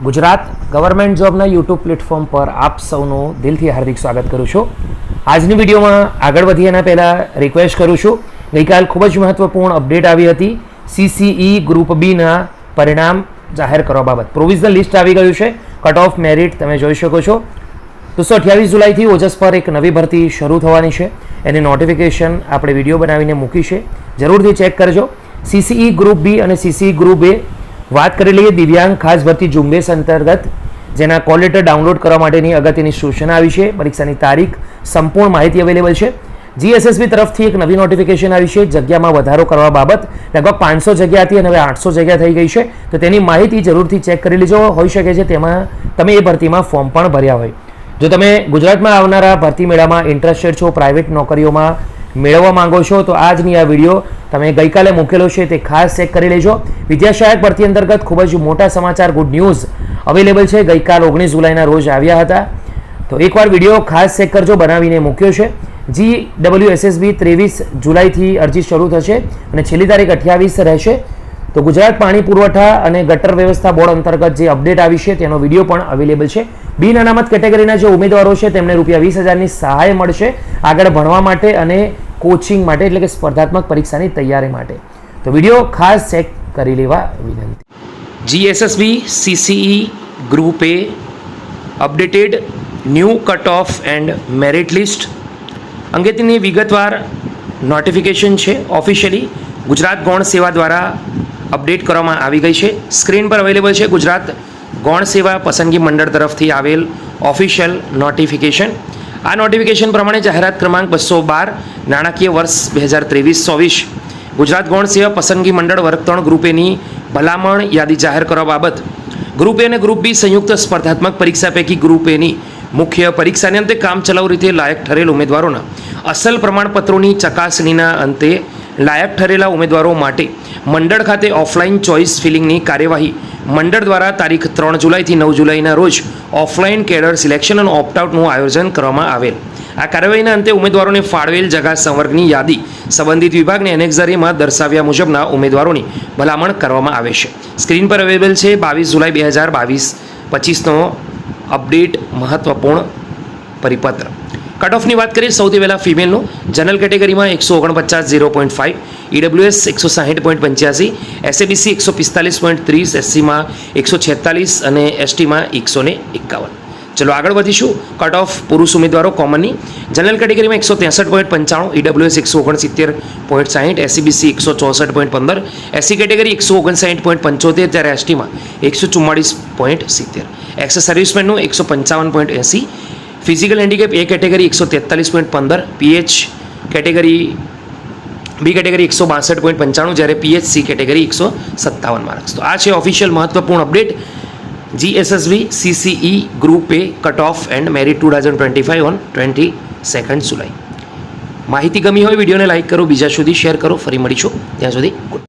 Gujarat government જોબના YouTube platform પર આપ સૌનું દિલથી હાર્દિક સ્વાગત કરું છું. આજની વિડીયોમાં આગળ વધીએ એના પહેલાં રિક્વેસ્ટ કરું છું. ગઈકાલ ખૂબ જ મહત્વપૂર્ણ અપડેટ આવી હતી. CCE ગ્રુપ બીના પરિણામ જાહેર કરવા બાબત પ્રોવિઝનલ લિસ્ટ આવી ગયું છે. કટ ઓફ મેરિટ તમે જોઈ શકો છો. 28 જુલાઈથી ઓજસ પર એક નવી ભરતી શરૂ થવાની છે. એની નોટિફિકેશન આપણે વિડીયો બનાવીને મૂકી છે, જરૂરથી ચેક કરજો. CCE ગ્રુપ બી અને CCE ગ્રુપ એ વાત કરી લઈએ દિવ્યાંગ ખાસ ભરતી ઝુંબેશ અંતર્ગત, જેના કોલ લેટર ડાઉનલોડ કરવા માટેની અગત્યની સૂચના આવી છે. પરીક્ષાની તારીખ, સંપૂર્ણ માહિતી અવેલેબલ છે. GSSB તરફથી એક નવી નોટિફિકેશન આવી છે જગ્યામાં વધારો કરવા બાબત. લગભગ 500 જગ્યા હતી અને હવે 800 જગ્યા થઈ ગઈ છે. તો તેની માહિતી જરૂરથી ચેક કરી લેજો. હોઈ શકે છે તેમાં તમે એ ભરતીમાં ફોર્મ પણ ભર્યા હોય. જો તમે ગુજરાતમાં આવનારા ભરતી મેળામાં ઇન્ટરેસ્ટેડ છો, પ્રાઇવેટ નોકરીઓમાં મેળવવા માંગો છો, તો આજની આ વિડીયો તમે ગઈકાલે મૂકેલો છે તે ખાસ ચેક કરી લેજો. વિદ્યાસહાયક ભરતી અંતર્ગત ખૂબ જ મોટા સમાચાર, ગુડ ન્યૂઝ અવેલેબલ છે. ગઈકાલ 19 જુલાઈના રોજ આવ્યા હતા. તો એકવાર વિડીયો ખાસ ચેક કરજો, બનાવીને મૂક્યો છે. GWSSB 23 જુલાઈથી અરજી શરૂ થશે અને છેલ્લી તારીખ 28 રહેશે. તો ગુજરાત પાણી પુરવઠા અને ગટર વ્યવસ્થા બોર્ડ અંતર્ગત જે અપડેટ આવી છે તેનો વિડીયો પણ અવેલેબલ છે. બિન અનામત કેટેગરીના જે ઉમેદવારો છે તેમને ₹20,000ની સહાય મળશે આગળ ભણવા માટે અને કોચિંગ માટે, એટલે કે સ્પર્ધાત્મક પરીક્ષાની તૈયારી માટે. તો વિડીયો ખાસ ચેક કરી લેવા વિનંતી. GSSB CCE group A updated new cut off and merit list અંગેની વિગતવાર નોટિફિકેશન છે. ઓફિશિયલી ગુજરાત ગૌણ સેવા દ્વારા અપડેટ કરવામાં આવી ગઈ છે. સ્ક્રીન પર અવેલેબલ છે ગુજરાત ગૌણ સેવા પસંદગી મંડળ તરફથી આવેલ ઓફિશિયલ નોટિફિકેશન. આ નોટિફિકેશન પ્રમાણે જાહેરાત ક્રમાંક 212 નાણાકીય વર્ષ 2023-24 ગુજરાત ગૌણ સેવા પસંદગી મંડળ વર્ગ 3 ગ્રુપ એની ભલામણ યાદી જાહેર કરવા બાબત ગ્રુપ એ અને ગ્રુપ બી સંયુક્ત સ્પર્ધાત્મક પરીક્ષા પૈકી ગ્રુપ એની મુખ્ય પરીક્ષાને અંતે કામચલાઉ રીતે લાયક ઠરેલ ઉમેદવારોના અસલ પ્રમાણપત્રોની ચકાસણીના અંતે લાયક ઠરેલા ઉમેદવારો માટે મંડળ ખાતે ઓફલાઈન ચોઇસ ફિલિંગની કાર્યવાહી મંડળ દ્વારા તારીખ 3 જુલાઈથી 9 જુલાઈના રોજ ઓફલાઈન કેડર સિલેક્શન અને ઓપ્ટઆઉટનું આયોજન કરવામાં આવેલ. આ કાર્યવાહીના અંતે ઉમેદવારોને ફાળવેલ જગા સંવર્ગની યાદી સંબંધિત વિભાગને એનેક્ઝરીમાં દર્શાવ્યા મુજબના ઉમેદવારોની ભલામણ કરવામાં આવે છે. સ્ક્રીન પર અવેલેબલ છે 22 જુલાઈ 2022-25નો અપડેટ મહત્વપૂર્ણ પરિપત્ર. કટ ઓફની વાત કરીએ સૌથી પહેલાં ફિમેલનું. જનરલ કેટેગરીમાં 149 0.5, EWS 160.85, SABC 145.30, SCમાં 146 અને STમાં 151. ચલો આગળ વધીશું. કટ ઓફ પુરુષ ઉમેદવારો કોમનની. જનરલ કેટેગરીમાં 163.95, EWS 169.60, SABC 164.15, SC કેટેગરી 159.75, ત્યારે STમાં 144.70. એક્સ સર્વિસમેનનું 155.80, ફિઝિકલ હેન્ડીકેપ એ કેટેગરી 143.15, PH કેટેગરી બી કેટેગરી 162.95, જ્યારે PHC કેટેગરી 157 માર્ક્સ. તો આ છે ઓફિશિયલ મહત્વપૂર્ણ update GSSB CCE group A cut off and merit 2025 on 22 જુલાઈ. માહિતી ગમી હોય વિડીયોને લાઇક કરો, બીજા સુધી શેર કરો. ફરી મળીશું, ત્યાં સુધી ગુડ.